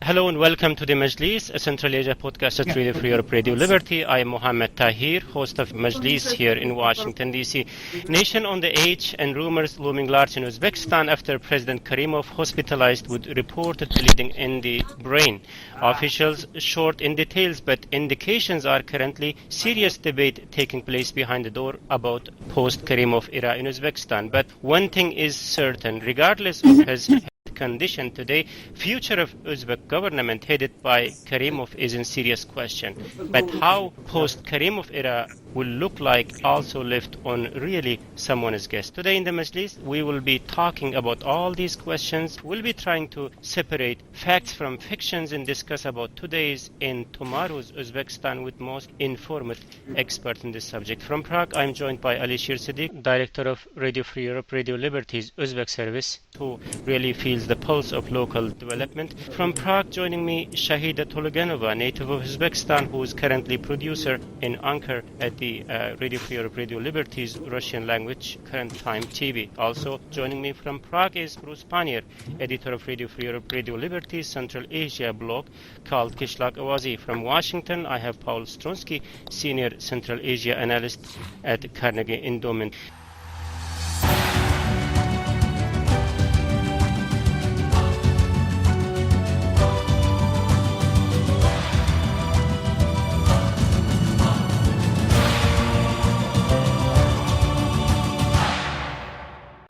Hello and welcome to the Majlis, a Central Asia podcast at Radio Free Europe, Radio Liberty. I am Mohammed Tahir, host of Majlis here in Washington, D.C. Nation on the edge and rumors looming large in Uzbekistan after President Karimov hospitalized with reported bleeding in the brain. Officials short in details, but indications are currently serious debate taking place behind the door about post-Karimov era in Uzbekistan. But one thing is certain, regardless of his condition today, future of Uzbek government headed by Karimov is in serious question. But how post-Karimov era will look like also left on really someone's guess. Today in the Majlis, we will be talking about all these questions. We'll be trying to separate facts from fictions and discuss about today's and tomorrow's Uzbekistan with most informed experts in this subject. From Prague, I'm joined by Alisher Siddiq, Director of Radio Free Europe, Radio Liberty's Uzbek service, who really feels the pulse of local development. From Prague, joining me, Shahida Tologanova, native of Uzbekistan, who is currently producer in Ankara at the Radio Free Europe, Radio Liberty's Russian language current time TV. Also joining me from Prague is Bruce Pannier, editor of Radio Free Europe, Radio Liberty's Central Asia blog called Kishlak Awazi. From Washington, I have Paul Stronsky, senior Central Asia analyst at Carnegie Endowment.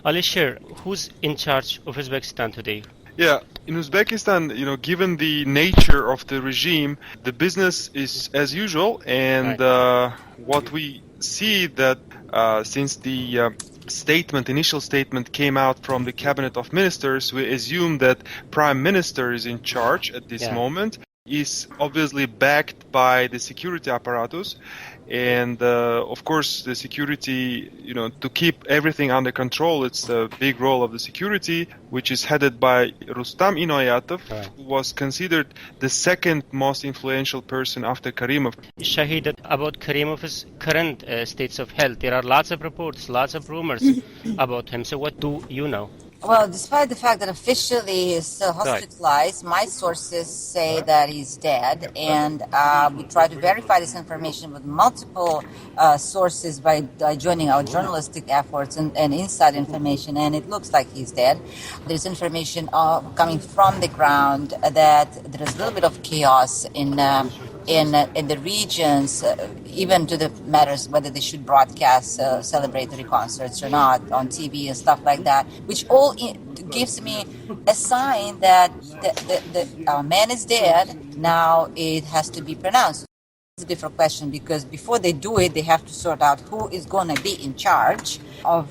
Alisher, who's in charge of Uzbekistan today? Yeah, in Uzbekistan, given the nature of the regime, the business is as usual, and what we see that since the initial statement came out from the cabinet of ministers, we assume that prime minister is in charge at this moment, is obviously backed by the security apparatus. And of course, the security, to keep everything under control, it's a big role of the security, which is headed by Rustam Inoyatov, who was considered the second most influential person after Karimov. Shahid, about Karimov's current states of health, there are lots of reports, lots of rumors about him. So what do you know? Well, despite the fact that officially he's still hospitalized, my sources say that he's dead, and we try to verify this information with multiple sources by joining our journalistic efforts and inside information, and it looks like he's dead. There's information coming from the ground that there is a little bit of chaos in the regions, even to the matters whether they should broadcast celebratory concerts or not on TV and stuff like that, which all gives me a sign that the man is dead. Now it has to be pronounced. It's a different question because before they do it, they have to sort out who is going to be in charge of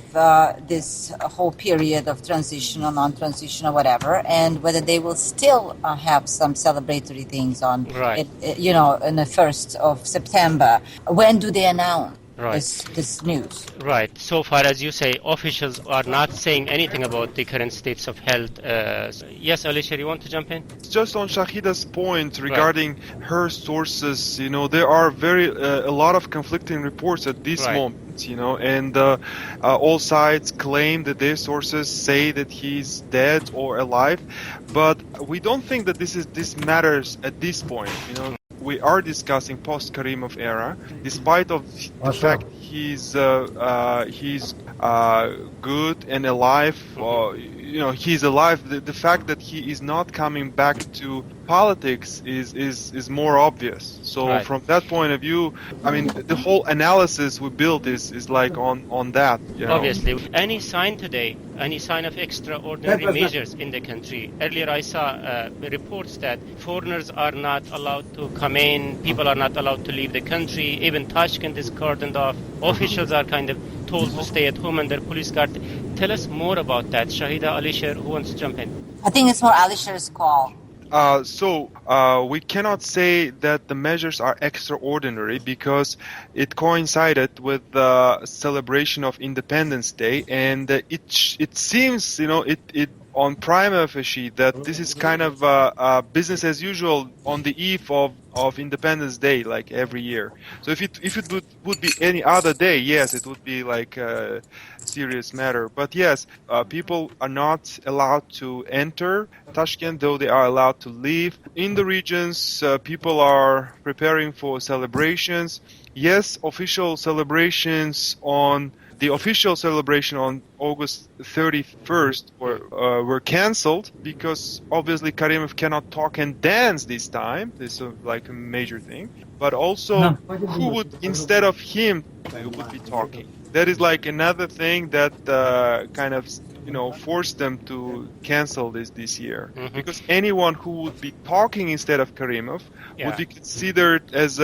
this whole period of transition or non-transition or whatever, and whether they will still have some celebratory things on, in the 1st of September. When do they announce this news? Right. So far, as you say, officials are not saying anything about the current states of health. Yes, Alisher, you want to jump in? Just on Shahida's point regarding her sources, there are a lot of conflicting reports at this moment. And all sides claim that their sources say that he's dead or alive, but we don't think that this matters at this point. We are discussing post-Karimov era, despite of the fact he's good and alive. He's alive. The fact that he is not coming back to politics is more obvious. So from that point of view, I mean, the whole analysis we build is like on that. Obviously, any sign today, any sign of extraordinary measures in the country? Earlier, I saw reports that foreigners are not allowed to come in, people are not allowed to leave the country. Even Tashkent is cordoned off. Officials are kind of told to stay at home under police guard. Tell us more about that. Shahida, Alisher, who wants to jump in? I think it's more Alisher's call. We cannot say that the measures are extraordinary because it coincided with the celebration of Independence Day, and it seems, it on prima facie that this is kind of business as usual on the eve of Independence Day, like every year. So if it would be any other day, yes, it would be like serious matter. But yes, people are not allowed to enter Tashkent, though they are allowed to leave. In the regions, people are preparing for celebrations. Yes, the official celebration on August 31st were cancelled because obviously Karimov cannot talk and dance this time. This is like a major thing. But also, who would, instead of him, would be talking? That is like another thing that kind of forced them to cancel this year. Mm-hmm. Because anyone who would be talking instead of Karimov would be considered as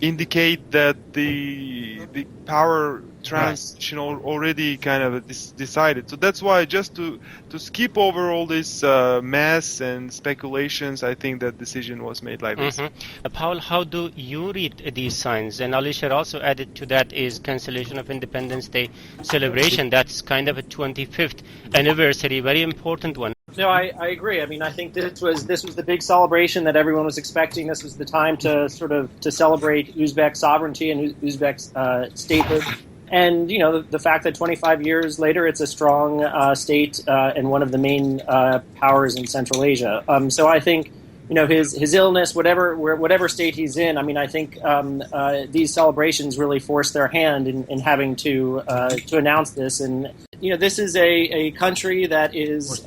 indicate that the power transition already kind of decided. So that's why, just to skip over all this mess and speculations, I think that decision was made like this. Paul, how do you read these signs? And Alisher also added to that is cancellation of Independence Day celebration. That's kind of a 25th anniversary, very important one. No, I agree. I mean, I think this was the big celebration that everyone was expecting. This was the time to celebrate Uzbek sovereignty and Uzbek statehood. And, the fact that 25 years later it's a strong state and one of the main powers in Central Asia. So I think, his illness, whatever state he's in, I mean, I think these celebrations really forced their hand in having to announce this. And, this is a country that is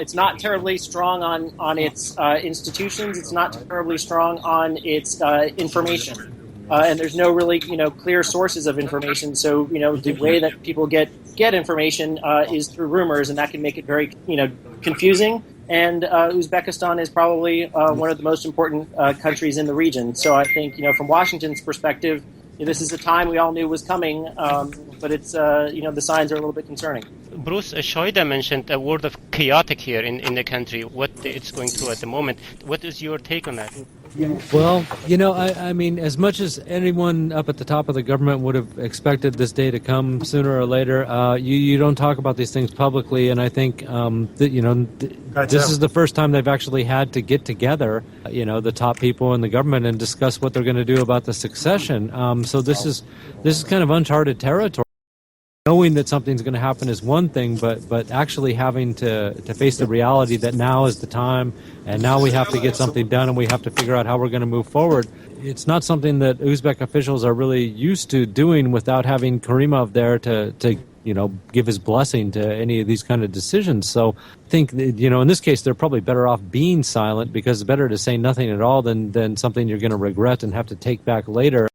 it's not terribly strong on its institutions. It's not terribly strong on its information. And there's no really, clear sources of information. So, the way that people get information is through rumors, and that can make it very, confusing. And Uzbekistan is probably one of the most important countries in the region. So I think, from Washington's perspective, this is a time we all knew was coming, but it's, the signs are a little bit concerning. Bruce, Shoida mentioned a word of chaotic here in the country, what it's going through at the moment. What is your take on that? Well, I mean, as much as anyone up at the top of the government would have expected this day to come sooner or later, you don't talk about these things publicly, and I think this is the first time they've actually had to get together, the top people in the government and discuss what they're going to do about the succession. So this is kind of uncharted territory. Knowing that something's going to happen is one thing, but actually having to face the reality that now is the time, and now we have to get something done, and we have to figure out how we're going to move forward. It's not something that Uzbek officials are really used to doing without having Karimov there to give his blessing to any of these kind of decisions. So I think, in this case, they're probably better off being silent, because it's better to say nothing at all than something you're going to regret and have to take back later.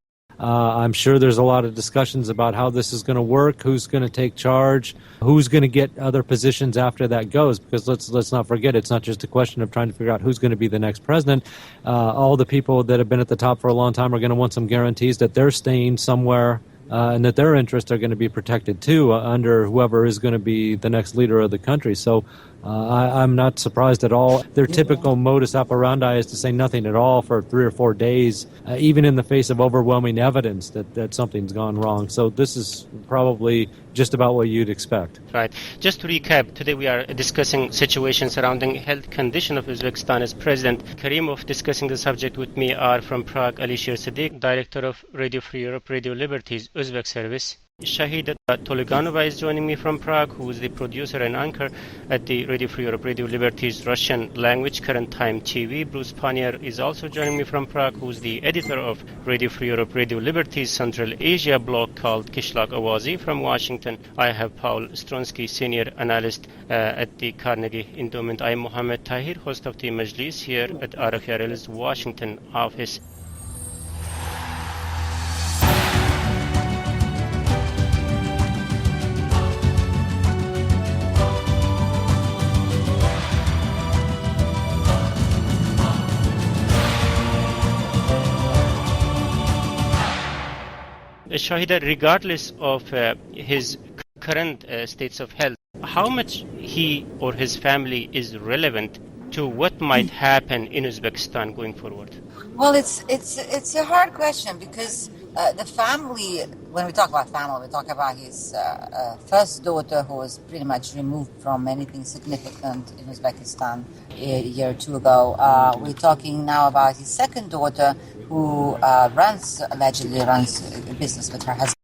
I'm sure there's a lot of discussions about how this is going to work, who's going to take charge, who's going to get other positions after that goes, because let's not forget, it's not just a question of trying to figure out who's going to be the next president. All the people that have been at the top for a long time are going to want some guarantees that they're staying somewhere and that their interests are going to be protected too under whoever is going to be the next leader of the country. So I'm not surprised at all. Their typical modus operandi is to say nothing at all for 3 or 4 days, even in the face of overwhelming evidence that something's gone wrong. So this is probably just about what you'd expect. Right. Just to recap, today we are discussing situation surrounding health condition of Uzbekistan as President Karimov. Discussing the subject with me are from Prague, Alisher Sadiq, Director of Radio Free Europe, Radio Liberty's Uzbek service. Shahida Toliganova is joining me from Prague, who is the producer and anchor at the Radio Free Europe, Radio Liberty's Russian language current time TV. Bruce Pannier is also joining me from Prague, who is the editor of Radio Free Europe, Radio Liberty's Central Asia blog called Kishlak Awazi. From Washington, I have Paul Stronsky, senior analyst at the Carnegie Endowment. I am Mohammed Tahir, host of the Majlis here at RFRL's Washington office. Shahida, regardless of his current states of health, how much he or his family is relevant to what might happen in Uzbekistan going forward? Well, it's a hard question, because the family, when we talk about family, we talk about his first daughter, who was pretty much removed from anything significant in Uzbekistan a year or two ago. We're talking now about his second daughter, who allegedly runs a business with her husband.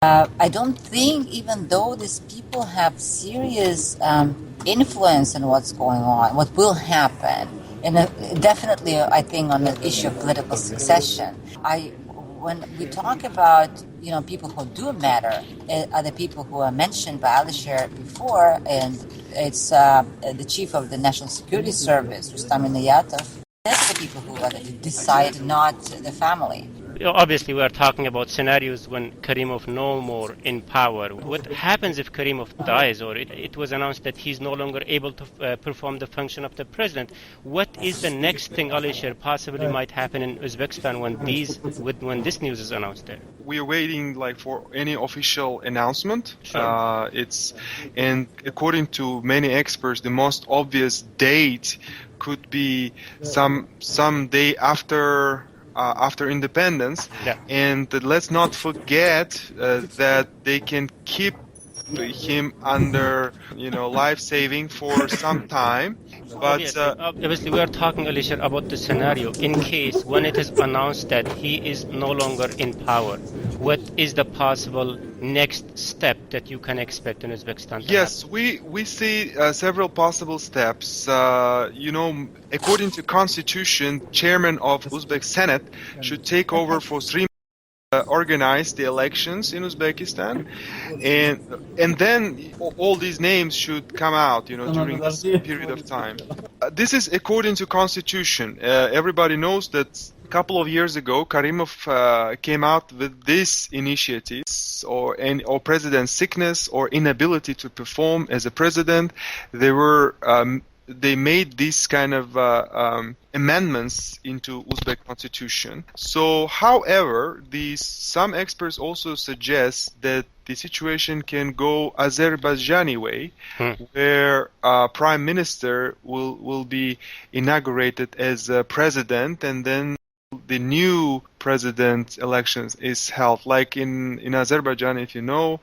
I don't think, even though these people have serious influence on what's going on, what will happen, and definitely, I think, on the issue of political succession. When we talk about people who do matter, are the people who are mentioned by Alisher before, and it's the chief of the National Security Service, Rustam Inayatov. That's the people who decide, not the family. Obviously, we are talking about scenarios when Karimov no more in power. What happens if Karimov dies, or it was announced that he's no longer able to perform the function of the president? What is the next thing, Alisher, possibly might happen in Uzbekistan when this news is announced there? We are waiting for any official announcement. Sure. And according to many experts, the most obvious date could be some day after independence. Yeah. And let's not forget that they can keep him under life saving for some time. But obviously we are talking, Alisher, about the scenario in case when it is announced that he is no longer in power. What is the possible next step that you can expect in Uzbekistan? Yes, we see several possible steps. According to Constitution, chairman of Uzbek Senate should take over for 3 months. Organize the elections in Uzbekistan, and then all these names should come out, during this period of time. This is according to Constitution. Everybody knows that a couple of years ago, Karimov came out with this initiative, or president's sickness or inability to perform as a president. They made these kind of amendments into Uzbek constitution. So, however, some experts also suggest that the situation can go Azerbaijani way, where prime minister will be inaugurated as president, and then the new president elections is held. Like in Azerbaijan, if you know,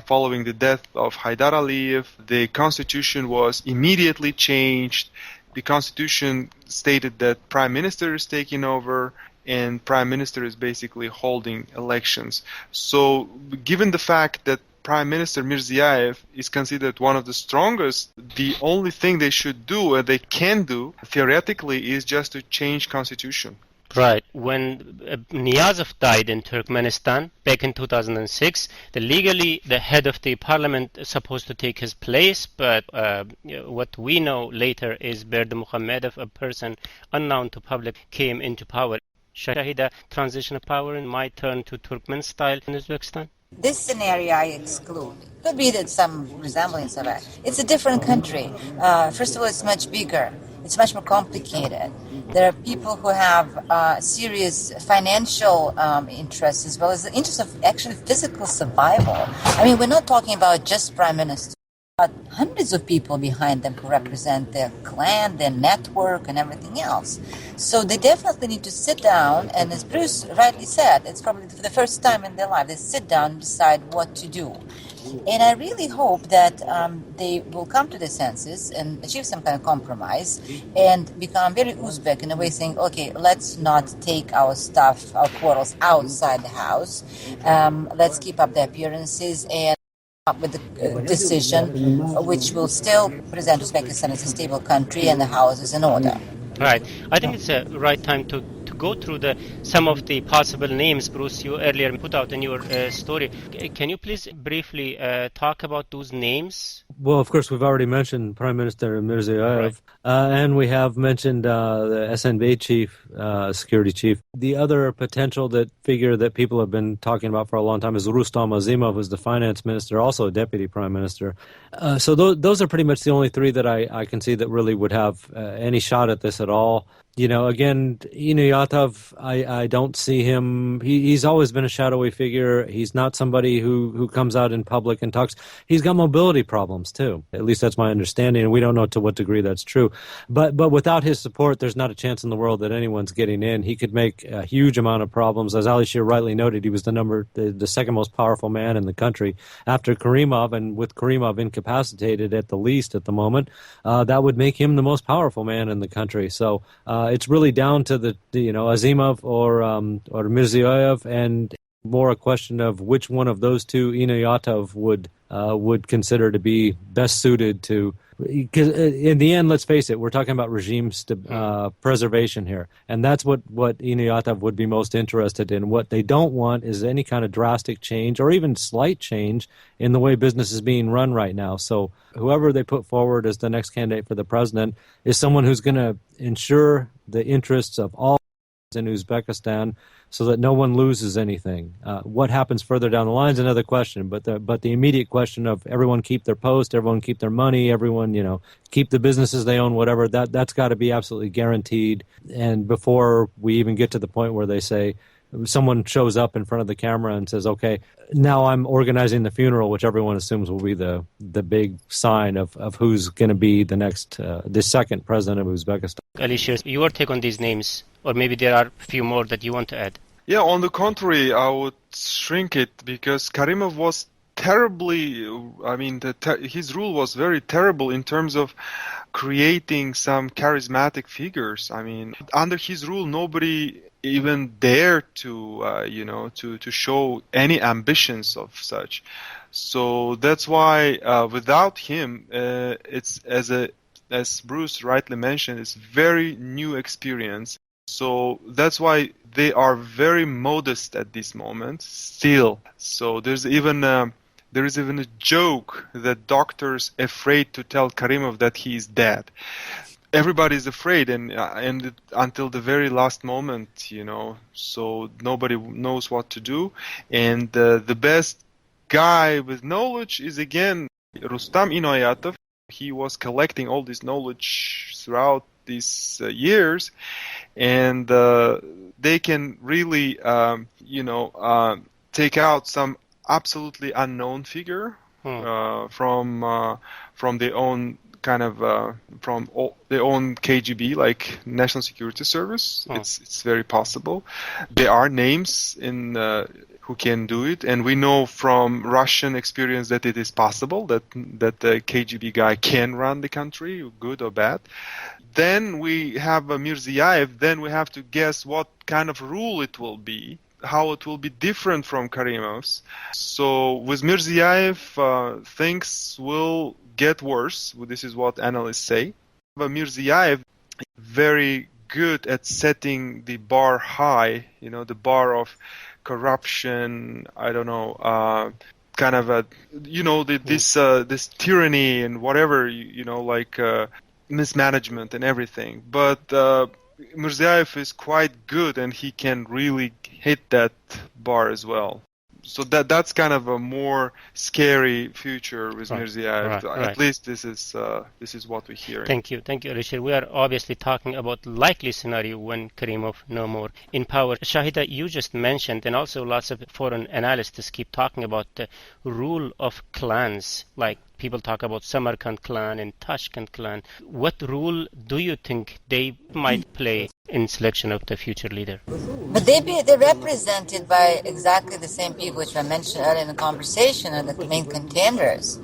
following the death of Haidar Aliyev, the constitution was immediately changed. The constitution stated that prime minister is taking over, and prime minister is basically holding elections. So, given the fact that Prime Minister Mirziyoyev is considered one of the strongest, the only thing they should do, or they can do, theoretically, is just to change constitution. Right. When Niyazov died in Turkmenistan back in 2006, legally the head of the parliament is supposed to take his place, but what we know later is Berdimuhamedov, a person unknown to public, came into power. Shahida transition of power and might turn to Turkmen style in Uzbekistan? This scenario I exclude. Could be that some resemblance of it. It's a different country. First of all, it's much bigger. It's much more complicated. There are people who have serious financial interests, as well as the interest of actually physical survival. I mean, we're not talking about just prime minister, but hundreds of people behind them who represent their clan, their network, and everything else. So they definitely need to sit down, and as Bruce rightly said, it's probably for the first time in their life, they sit down and decide what to do. And I really hope that they will come to their senses and achieve some kind of compromise and become very Uzbek in a way, saying, okay, let's not take our stuff, our quarrels outside the house. Let's keep up the appearances and up with the decision which will still present Uzbekistan as a stable country and the house is in order. Right. I think it's a right time to go through some of the possible names, Bruce, you earlier put out in your story. Can you please briefly talk about those names? Well, of course, we've already mentioned Prime Minister Mirziyoyev, and we have mentioned the SNB chief, security chief. The other potential figure that people have been talking about for a long time is Rustam Azimov, who's the finance minister, also a deputy prime minister. So those are pretty much the only three that I can see that really would have any shot at this at all. Again, Inayatov, I don't see him. He's always been a shadowy figure. He's not somebody who comes out in public and talks. He's got mobility problems, too. At least that's my understanding, and we don't know to what degree that's true. But without his support, there's not a chance in the world that anyone's getting in. He could make a huge amount of problems. As Alisher rightly noted, he was the second most powerful man in the country after Karimov, and with Karimov incapacitated at the least at the moment, that would make him the most powerful man in the country. So it's really down to the Azimov or Mirziyoyev, and more a question of which one of those two Inayatov would consider to be best suited to. Because in the end, let's face it, we're talking about regime preservation here, and that's what Inayatov would be most interested in. What they don't want is any kind of drastic change or even slight change in the way business is being run right now. So whoever they put forward as the next candidate for the president is someone who's going to ensure the interests of all in Uzbekistan, so that no one loses anything. What happens further down the line is another question, but the immediate question of everyone keep their post, everyone keep their money, everyone keep the businesses they own, whatever, that's got to be absolutely guaranteed. And before we even get to the point where they say someone shows up in front of the camera and says, "Okay, now I'm organizing the funeral," which everyone assumes will be the big sign of who's going to be the second president of Uzbekistan. Alicia, your take on these names, or maybe there are a few more that you want to add. Yeah, on the contrary, I would shrink it because Karimov was terribly, his rule was very terrible in terms of creating some charismatic figures. I mean, under his rule, nobody even dared to show any ambitions of such. So that's why without him, it's as Bruce rightly mentioned, it's very new experience. So that's why they are very modest at this moment still. So there is even a joke that doctors afraid to tell Karimov that he is dead. Everybody is afraid, and until the very last moment, so nobody knows what to do. And the best guy with knowledge is again Rustam Inoyatov. He was collecting all this knowledge throughout these years, and they can really, take out some absolutely unknown figure from their own kind of from their own KGB, like National Security Service. It's very possible. There are names in who can do it, and we know from Russian experience that it is possible that the KGB guy can run the country, good or bad. Then we have Mirziyoyev. Then we have to guess what kind of rule it will be, how it will be different from Karimov's. So with Mirziyoyev, things will get worse. This is what analysts say. But Mirziyoyev very good at setting the bar high. The bar of corruption. I don't know. Kind of this tyranny and whatever. Mismanagement and everything. But Mirziyoyev is quite good, and he can really hit that bar as well. So that's kind of a more scary future with Mirziyoyev. At least this is what we hear. Thank you, Alicia. We are obviously talking about likely scenario when Karimov no more in power. Shahida, you just mentioned, and also lots of foreign analysts keep talking about the rule of clans, like people talk about Samarkand clan and Tashkent clan. What role do you think they might play in selection of the future leader? But they're represented by exactly the same people which I mentioned earlier in the conversation, are the main contenders.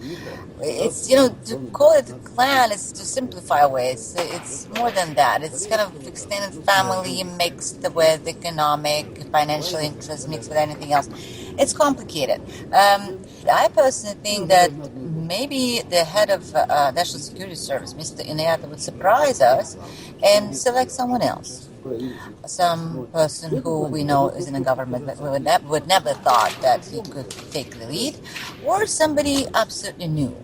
It's, to call it a clan is to simplify away. It's more than that. It's kind of extended family mixed with economic, financial interests mixed with anything else. It's complicated. I personally think that maybe the head of National Security Service, Mr. Inayatov, would surprise us and select someone else. Some person who we know is in the government but would never thought that he could take the lead, or somebody absolutely new.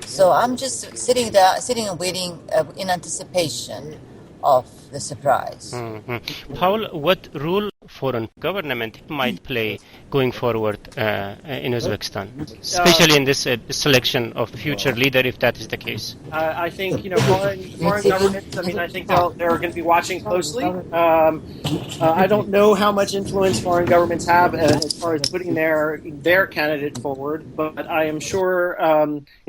So I'm just sitting and waiting in anticipation of the surprise. Mm-hmm. Paul, what role foreign government might play going forward in Uzbekistan, especially in this selection of future leader, if that is the case? I think foreign governments. I think they're going to be watching closely. I don't know how much influence foreign governments have as far as putting their candidate forward, but I am sure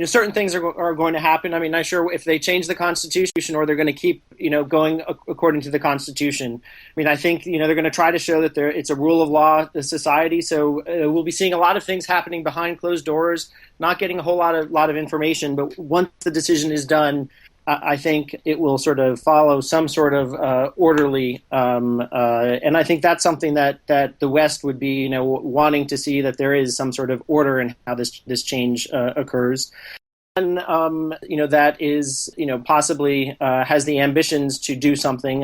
certain things are going to happen. I'm not sure if they change the constitution or they're going to keep going according to the constitution. I think they're going to try to show that it's a rule of law society. So we'll be seeing a lot of things happening behind closed doors, not getting a whole lot of information. But once the decision is done, I think it will sort of follow some sort of orderly, and I think that's something that the West would be, wanting to see, that there is some sort of order in how this change occurs. And, that is, possibly has the ambitions to do something,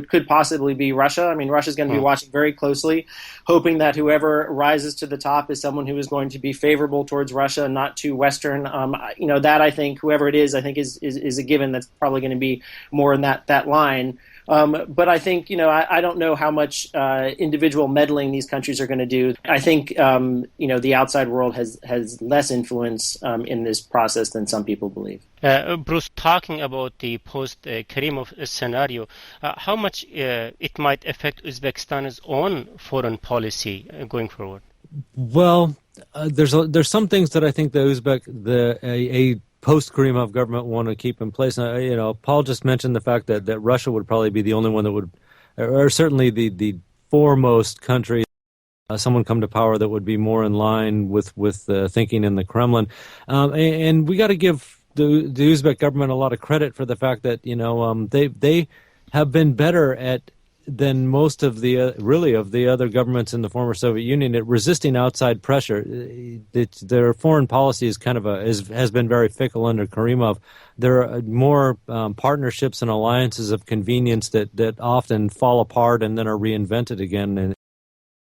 could possibly be Russia. I mean, Russia's going to be watching very closely, hoping that whoever rises to the top is someone who is going to be favorable towards Russia, not too Western. That I think, whoever it is, I think is a given. That's probably going to be more in that line. But I think, I don't know how much individual meddling these countries are going to do. I think, the outside world has less influence in this process than some people believe. Bruce, talking about the post-Karimov scenario, how much it might affect Uzbekistan's own foreign policy going forward? Well, there's some things that I think a post-Karimov government want to keep in place. Paul just mentioned the fact that Russia would probably be the only one that would, or certainly the foremost country, someone come to power that would be more in line with thinking in the Kremlin. And we got to give the Uzbek government a lot of credit for the fact that they have been better than most of the other governments in the former Soviet Union at resisting outside pressure. Their foreign policy is has been very fickle under Karimov. There are more partnerships and alliances of convenience that often fall apart and then are reinvented again.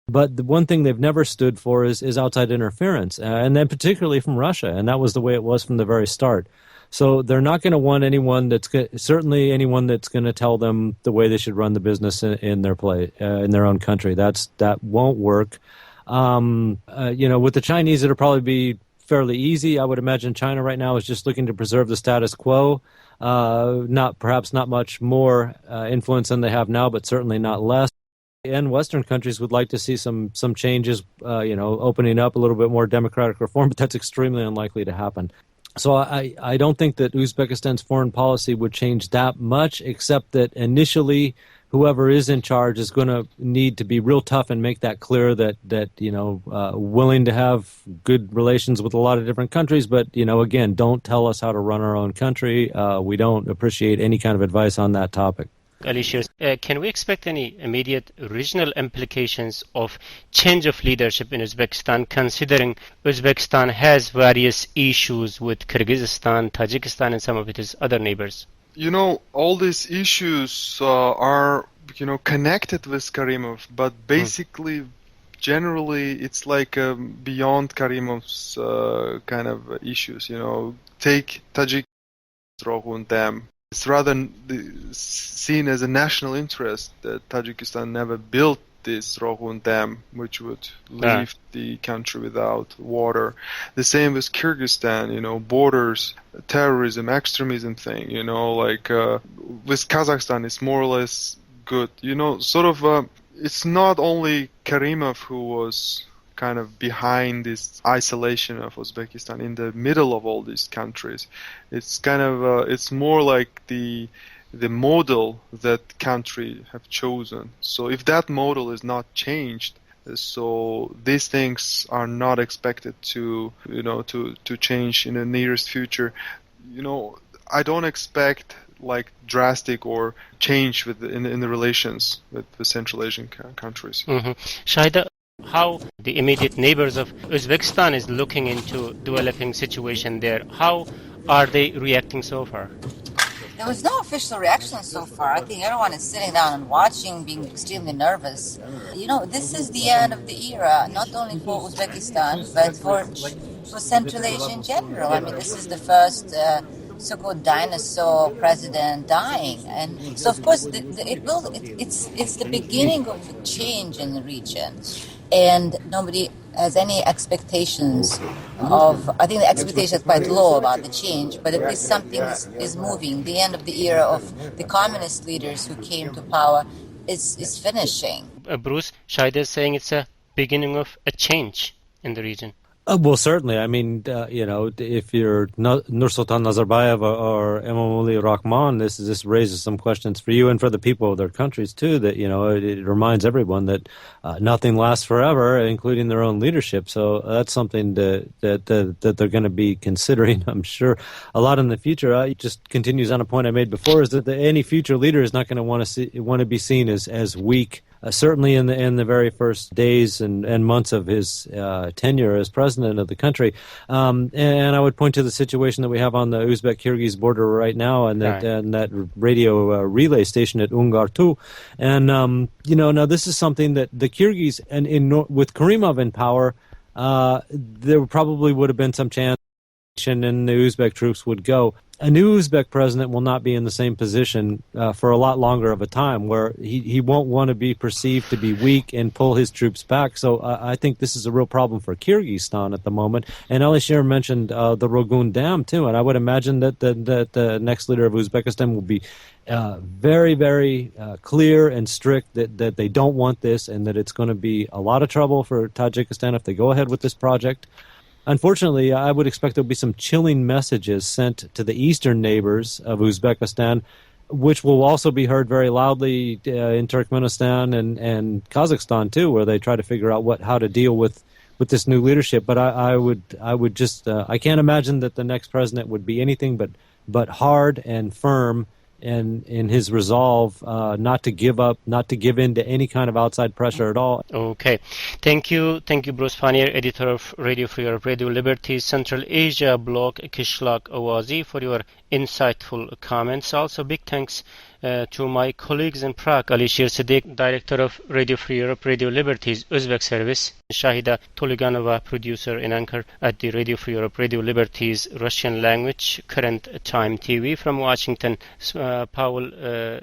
But the one thing they've never stood for is outside interference, and then particularly from Russia, and that was the way it was from the very start. So they're not going to want anyone that's going to tell them the way they should run the business in their own country. That won't work. With the Chinese, it'll probably be fairly easy. I would imagine China right now is just looking to preserve the status quo. Perhaps not much more influence than they have now, but certainly not less. And Western countries would like to see some changes, opening up a little bit more democratic reform, but that's extremely unlikely to happen. So I don't think that Uzbekistan's foreign policy would change that much, except that initially whoever is in charge is going to need to be real tough and make that clear that willing to have good relations with a lot of different countries, but again, don't tell us how to run our own country. We don't appreciate any kind of advice on that topic. Alicia, can we expect any immediate regional implications of change of leadership in Uzbekistan, considering Uzbekistan has various issues with Kyrgyzstan, Tajikistan, and some of its other neighbors? All these issues are, connected with Karimov, but basically, generally, it's like beyond Karimov's kind of issues. Take Tajikistan, Rogun Dam. It's rather seen as a national interest that Tajikistan never built this Rogun Dam, which would leave the country without water. The same with Kyrgyzstan, borders, terrorism, extremism thing, with Kazakhstan, it's more or less good. It's not only Karimov who was kind of behind this isolation of Uzbekistan in the middle of all these countries. It's kind of it's more like the model that country have chosen. So if that model is not changed, so these things are not expected to change in the nearest future. I don't expect like drastic or change in the relations with the Central Asian countries. Shahida, how the immediate neighbors of Uzbekistan is looking into developing situation there? How are they reacting so far? There was no official reaction so far. I think everyone is sitting down and watching, being extremely nervous. This is the end of the era, not only for Uzbekistan, but for Central Asia in general. I mean, this is the first so-called dinosaur president dying, and so of course it's the beginning of a change in the region. And nobody has any expectations I think the expectation is quite low about the change, but at least something is moving. The end of the era of the communist leaders who came to power is finishing. Bruce, Shahida is saying it's a beginning of a change in the region. Well, certainly. I mean, if you're Nursultan Nazarbayev or Emomali Rahman, this raises some questions for you and for the people of their countries too. That it reminds everyone that nothing lasts forever, including their own leadership. So that's something that they're going to be considering, I'm sure, a lot in the future. It just continues on a point I made before: is that any future leader is not going to want to be seen as weak. Certainly in the very first days and months of his tenure as president of the country, and I would point to the situation that we have on the Uzbek-Kyrgyz border right now, and that radio relay station at Ungar-2, and now this is something that the Kyrgyz with Karimov in power, there probably would have been some chance, and the Uzbek troops would go. A new Uzbek president will not be in the same position for a lot longer of a time, where he won't want to be perceived to be weak and pull his troops back. So I think this is a real problem for Kyrgyzstan at the moment. And Alisher mentioned the Rogun Dam too, and I would imagine that the next leader of Uzbekistan will be very, very clear and strict that they don't want this, and that it's going to be a lot of trouble for Tajikistan if they go ahead with this project. Unfortunately, I would expect there will be some chilling messages sent to the eastern neighbors of Uzbekistan, which will also be heard very loudly in Turkmenistan and Kazakhstan too, where they try to figure out how to deal with this new leadership. But I would just I can't imagine that the next president would be anything but hard and firm in his resolve not to give up, not to give in to any kind of outside pressure at all. Okay. Thank you, Bruce Pannier, editor of Radio Free Europe, Radio Liberty, Central Asia blog, Kishlak Awazi, for your insightful comments. Also, big thanks to my colleagues in Prague, Alisher Siddiq, director of Radio Free Europe, Radio Liberty's Uzbek service, Shahida Toliganova, producer and anchor at the Radio Free Europe, Radio Liberty's Russian language current time TV. From Washington, Paul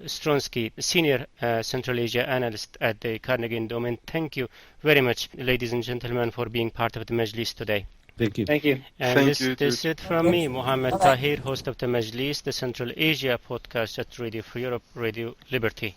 Stronsky, senior Central Asia analyst at the Carnegie Endowment. Thank you very much, ladies and gentlemen, for being part of the Majlis today. Thank you. Thank you. And this is it from me, Mohammed Tahir, host of the Majlis, the Central Asia podcast at Radio Free Europe, Radio Liberty.